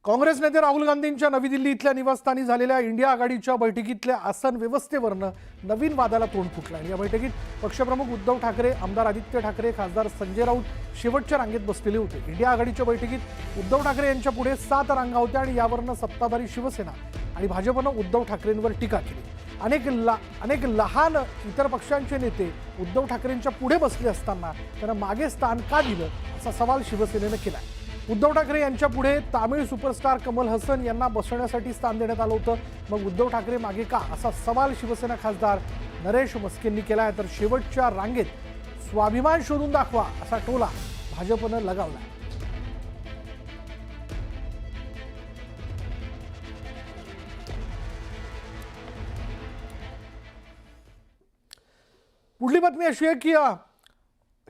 काँग्रेस नेते राहुल गांधींच्या नवी दिल्ली इथल्या निवासस्थानी झालेल्या इंडिया आघाडीच्या बैठकीतल्या आसन व्यवस्थेवरनं नवीन वादाला तोंड फुटलं आणि या बैठकीत पक्षप्रमुख उद्धव ठाकरे, आमदार आदित्य ठाकरे, खासदार संजय राऊत शेवटच्या रांगेत बसलेले होते। इंडिया आघाडीच्या बैठकीत उद्धव ठाकरे यांच्या पुढे 7 रांगा होत्या आणि यावरनं सत्ताधारी शिवसेना आणि भाजपनं उद्धव ठाकरेंवर टीका केली। अनेक लहान इतर पक्षांचे नेते उद्धव ठाकरेंच्या पुढे बसले असताना त्यांना मागे स्थान का दिलं असा सवाल शिवसेनेनं केला। उद्धव ठाकरे यांच्या पुढे तामिळ सुपरस्टार कमल हसन यांना बसवण्यासाठी स्थान देण्यात आलं होतं, मग उद्धव ठाकरे मागे का असा सवाल शिवसेना खासदार नरेश मस्केंनी केला आहे। तर शेवटच्या रांगेत स्वाभिमान शोधून दाखवा असा टोला भाजपनं लगावला। पुढली बातमी अशी आहे की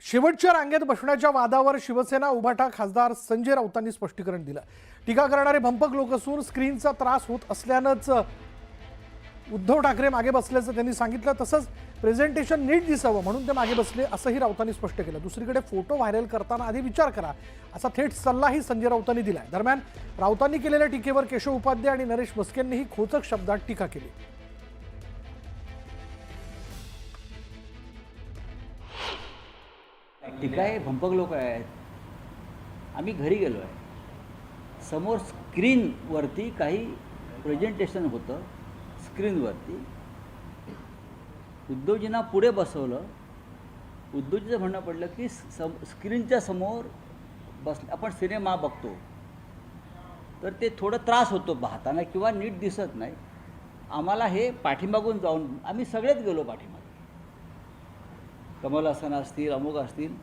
शेवटच्या रांगेत बसण्याच्या वादावर शिवसेना उभाटा खासदार संजय राऊतांनी स्पष्टीकरण दिलं। टीका करणारे भंपक लोक असून स्क्रीनचा त्रास होत असल्यानंच उद्धव ठाकरे मागे बसल्याचं त्यांनी सांगितलं। तसंच प्रेझेंटेशन नीट दिसावं म्हणून ते मागे बसले असंही राऊतांनी स्पष्ट केलं। दुसरीकडे फोटो व्हायरल करताना आधी विचार करा असा थेट सल्लाही संजय राऊतांनी दिलाय। दरम्यान राऊतांनी केलेल्या टीकेवर केशव उपाध्याय आणि नरेश मस्केंनीही खोचक शब्दात टीका केली। टीका हे भंपक लोक आहेत। आम्ही घरी गेलो आहे, समोर स्क्रीनवरती काही प्रेझेंटेशन होतं, स्क्रीनवरती उद्धवजींना पुढे बसवलं। उद्धवजीचं म्हणणं पडलं की स्क्रीनच्या समोर आपण सिनेमा बघतो तर ते थोडं त्रास होतो पाहताना किंवा नीट दिसत नाही। आम्हाला हे पाठीमागून जाऊन आम्ही सगळेच गेलो पाठीमागे, कमल हसन असतील, अमुक असतील,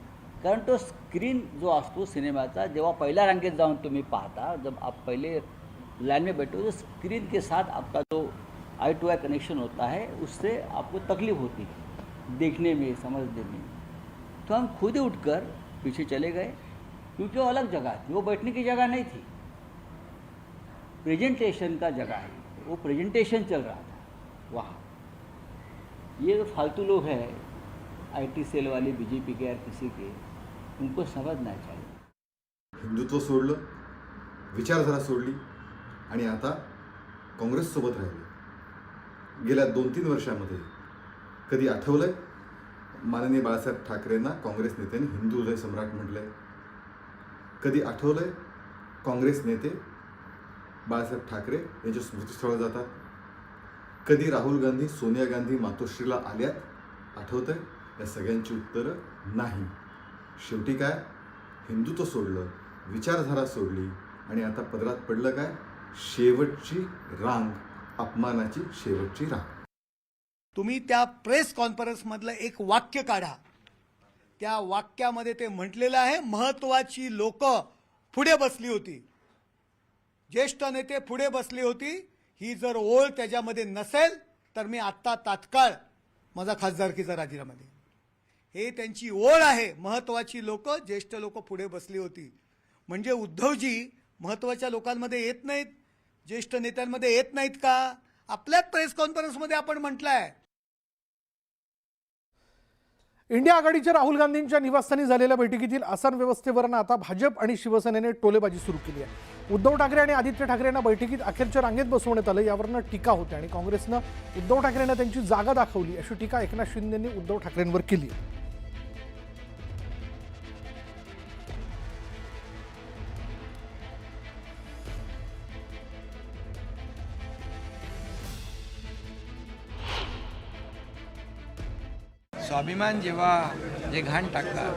कारण तो स्क्रीन जो असतो सिनेमाचा जेव्हा पहिल्या रांगेत जाऊन तुम्ही पाहता, जब आप पहले लाइन में बैठो तो स्क्रीन के साथ आपका जो आई टू आई कनेक्शन होता है उससे आपको तकलीफ होती है देखने में, समझने में। तो हम खुद ही उठकर पीछे चले गए क्योंकि वो अलग जगह थी, वो बैठने की जगह नहीं थी, प्रेजेंटेशन का जगह है, वो प्रेजेंटेशन चल रहा था वहाँ। ये जो फालतू लोग हैं आईटी सेल वाले, बीजेपी के या किसी के, उनको समझना चाहिए। हिंदुत्व सोडलं, विचारधारा सोडली आणि आता काँग्रेससोबत राहिले। गेल्या 2-3 वर्षांमध्ये कधी आठवलंय माननीय बाळासाहेब ठाकरेंना काँग्रेस नेत्यांनी हिंदू हृदय सम्राट म्हटलंय? कधी आठवलंय काँग्रेस नेते बाळासाहेब ठाकरे यांच्या स्मृतीस्थळावर जातात? कधी राहुल गांधी सोनिया गांधी मातोश्रीला आल्यात आठवतंय? या सगळ्यांची उत्तरं नाही। शेवटी काय, हिंदुत्व सोडलं, विचारधारा सोडली आणि आता पदरात पडलं काय? शेवटची रांग, अपमानाची शेवटची रांग। तुम्ही त्या प्रेस कॉन्फरन्समधलं एक वाक्य काढा, त्या वाक्यामध्ये ते म्हटलेलं आहे महत्त्वाची लोक पुढे बसली होती, ज्येष्ठ नेते पुढे बसली होती। ही जर ओळ त्याच्यामध्ये नसेल तर मी आत्ता तात्काळ माझा खासदारकीचा राजीनामा देईन। हे त्यांची ओळ आहे, महत्त्वाची लोक, ज्येष्ठ लोक पुढे बसली होती। म्हणजे उद्धवजी महत्त्वाच्या लोकांमध्ये येत नाहीत, ज्येष्ठ नेत्यांमध्ये येत नाहीत का? आपल्याच प्रेस कॉन्फरन्समध्ये आपण म्हटलंय। इंडिया आघाडीच्या राहुल गांधींच्या निवासस्थानी झालेल्या बैठकीतील आसन व्यवस्थेवरनं आता भाजप आणि शिवसेनेने टोलेबाजी सुरू केली आहे। उद्धव ठाकरे आणि आदित्य ठाकरे यांना बैठकीत अखेरच्या रांगेत बसवण्यात आलं, यावरनं टीका होते आणि काँग्रेसनं उद्धव ठाकरेंना त्यांची जागा दाखवली अशी टीका एकनाथ शिंदेंनी उद्धव ठाकरेंवर केली आहे। स्वाभिमान जेव्हा जे घाण टाकतात,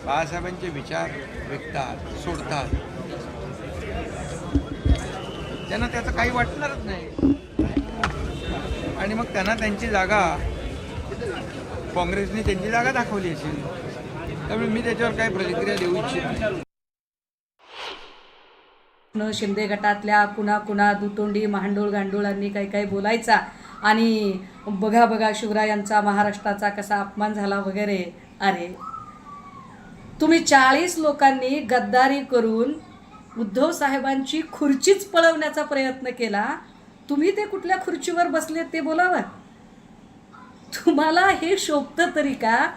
बाळासाहेबांचे विचार विकतात, सोडतात, त्यांना त्याचं काही वाटणारच नाही आणि मग त्यांना त्यांची जागा, काँग्रेसने त्यांची जागा दाखवली असेल, त्यामुळे मी त्याच्यावर काही प्रतिक्रिया देऊ इच्छित नाही। शिंदे गटातल्या कुणा दुतोंडी महांडोळ गांडोळांनी काही बोलायचा आणि बघा शिवरायांचा महाराष्ट्राचा कसा अपमान झाला वगैरे। अरे तुम्ही 40 लोकांनी गद्दारी करून उद्धव साहेबांची खुर्चीच पळवण्याचा प्रयत्न केला, तुम्ही ते कुठल्या खुर्चीवर बसले ते बोलावं? तुम्हाला हे शोभतं तरी का?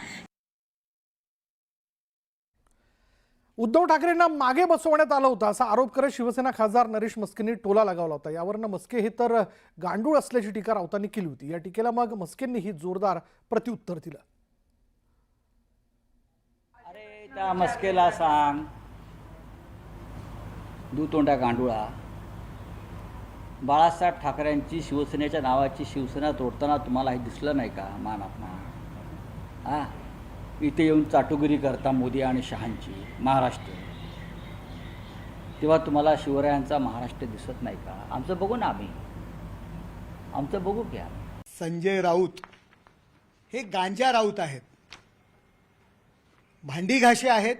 उद्धव ठाकरेंना मागे बसवण्यात आलं होतं असा आरोप करत शिवसेना खासदार नरेश म्हस्केंनी टोला लगावला होता. यावरनं म्हस्के हे तर गांडूळ असल्याची टीका राऊतांनी केली होती. या टीकेला मग म्हस्केंनीही जोरदार प्रत्युत्तर दिलं. अरे त्या मस्केला सांग, दुतोंड्या गांडुळा, बाळासाहेब ठाकरेंची शिवसेनेच्या नावाची शिवसेना तोडताना तुम्हाला हे दिसलं नाही का? मान अपमान हां, इथे येऊन चाटुगिरी करता मोदी आणि शहांची महाराष्ट्र, तेव्हा तुम्हाला शिवरायांचा महाराष्ट्र दिसत नाही का? आमचं बघू ना, आमचं बघू क्या. संजय राऊत हे गांजा राऊत आहेत, भांडी घाशे आहेत.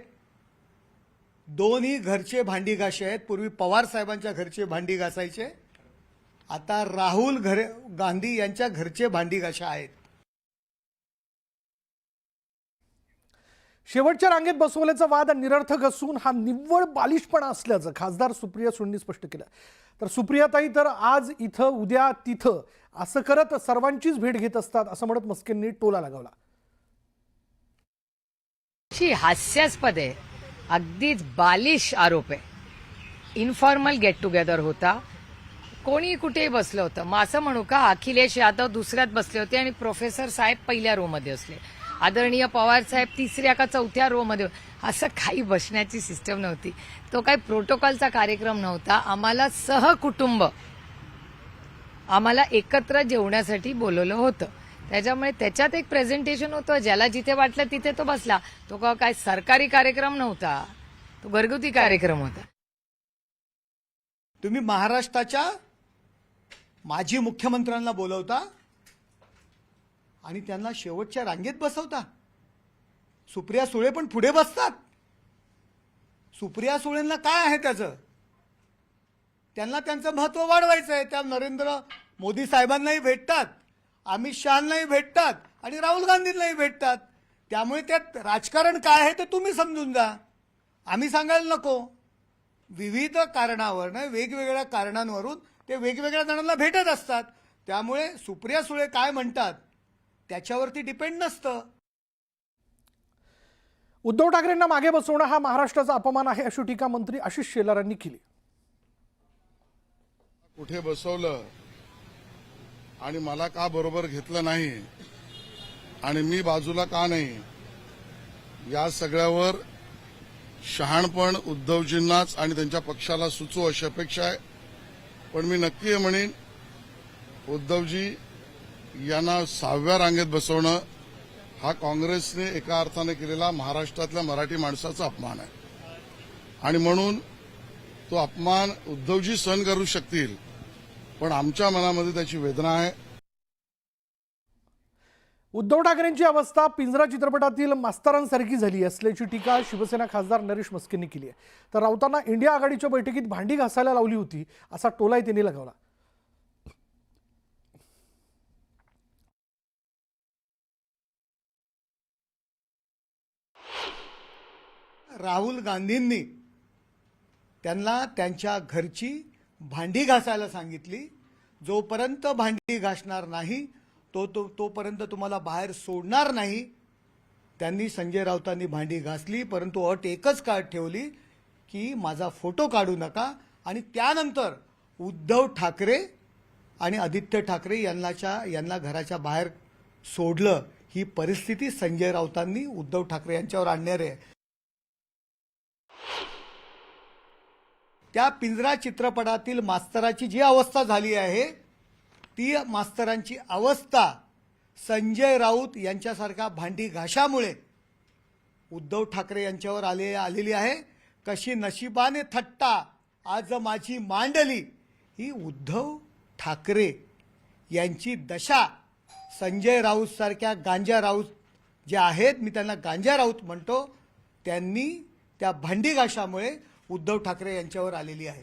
दोन्ही घरचे भांडी घाशे आहेत. पूर्वी पवार साहेबांच्या घरचे भांडी घासायचे, आता राहुल गांधी यांच्या घरचे भांडी घाशा आहेत. शेवटच्या रांगेत बसवल्याचा वाद निरर्थक असून हा निव्वळ बालिशपणा असल्याचं खासदार सुप्रिया सुळेंनी स्पष्ट केलं. तर सुप्रियाताई तर आज इथं उद्या तिथं असं करत सर्वांचीच भेट घेत असतात असं म्हणत म्हस्केंनी टोला लगावला. हास्यास्पद आहे, अगदीच बालिश आरोप आहे. इन्फॉर्मल गेट टुगेदर होता, कोणी कुठेही बसलं होतं. मग असं म्हणू का अखिलेश यादव दुसऱ्यात बसले होते आणि प्रोफेसर साहेब पहिल्या रो मध्ये असले, आदरणीय पवार साहेब तिसऱ्या का चौथ्या रो मध्ये? असं काही बसण्याची सिस्टम नव्हती. तो काही प्रोटोकॉलचा कार्यक्रम नव्हता. आम्हाला सहकुटुंब आम्हाला एकत्र जेवण्यासाठी बोलवलं होतं. त्याच्यामुळे त्याच्यात एक प्रेझेंटेशन होतं, ज्याला जिथे वाटलं तिथे तो बसला. तो काय सरकारी कार्यक्रम नव्हता, तो घरगुती कार्यक्रम होता. तुम्ही महाराष्ट्राच्या माजी मुख्यमंत्र्यांना बोलवता आणि त्यांना शेवटच्या रांगेत बसवता. सुप्रिया सुळे पण पुढे बसतात. सुप्रिया सुळेंना काय आहे त्याचं? त्यांना त्यांचं महत्त्व वाढवायचं आहे. त्या नरेंद्र मोदी साहेबांनाही भेटतात, अमित शहांनाही भेटतात आणि राहुल गांधींनाही भेटतात. त्यामुळे त्यात राजकारण काय आहे ते तुम्ही समजून जा, आम्ही सांगायला नको. विविध कारणावर वेगवेगळ्या कारणांवरून ते वेगवेगळ्या जणांना भेटत असतात. त्यामुळे सुप्रिया सुळे काय म्हणतात त्याच्यावरती डिपेंड नसतं. उद्धव ठाकरेंना मागे बसवणं हा महाराष्ट्राचा अपमान आहे अशी टीका मंत्री आशिष शेलार यांनी केली. कुठे बसवलं आणि मला का बरोबर घेतलं नाही आणि मी बाजूला का नाही, या सगळ्यावर शहाणपण उद्धवजींनाच आणि त्यांच्या पक्षाला सुचो अशी अपेक्षा आहे. पण मी नक्की म्हणेन, उद्धवजी यांना 6व्या रांगेत बसवणं हा काँग्रेसने एका अर्थाने केलेला महाराष्ट्रातल्या मराठी माणसाचा अपमान आहे. आणि म्हणून तो अपमान उद्धवजी सहन करू शकतील, पण आमच्या मनामध्ये त्याची वेदना आहे. उद्धव ठाकरेंची अवस्था पिंजरा चित्रपटातील मास्तरांसारखी झाली असल्याची टीका शिवसेना खासदार नरेश म्हस्केंनी केली आहे. तर राऊतांना इंडिया आघाडीच्या बैठकीत भांडी घासायला लावली होती असा टोलाही त्यांनी लगावला. राहुल गांधींनी त्यांना त्यांच्या घरची भांडी घासायला सांगितली. जोपर्यंत भांडी घासणार नाही तोपर्यंत तुम्हाला बाहेर सोडणार नाही. त्यांनी संजय राऊतांनी भांडी घासली, परंतु अट एकच ठेवली की माझा फोटो काढू नका. आणि त्यानंतर उद्धव ठाकरे आणि आदित्य ठाकरे यांना घराच्या बाहेर सोडलं. ही परिस्थिती संजय राऊतांनी उद्धव ठाकरे यांच्यावर आणणार आहे. त्या पिंजरा चित्रपटातील मास्तराची जी अवस्था झाली आहे ती मास्तरांची अवस्था संजय राऊत यांच्यासारख्या भांडी घाशामुळे उद्धव ठाकरे यांच्यावर आलेली आहे. कशी नशिबाने थट्टा आज माझी मांडली, ही उद्धव ठाकरे यांची दशा. संजय राऊत सारख्या गांजा राऊत जे आहेत, मी त्यांना गांजा राऊत म्हणतो, त्यांनी त्या भांडी घाशामुळे उद्धव ठाकरे यांच्यावर आलेली आहे.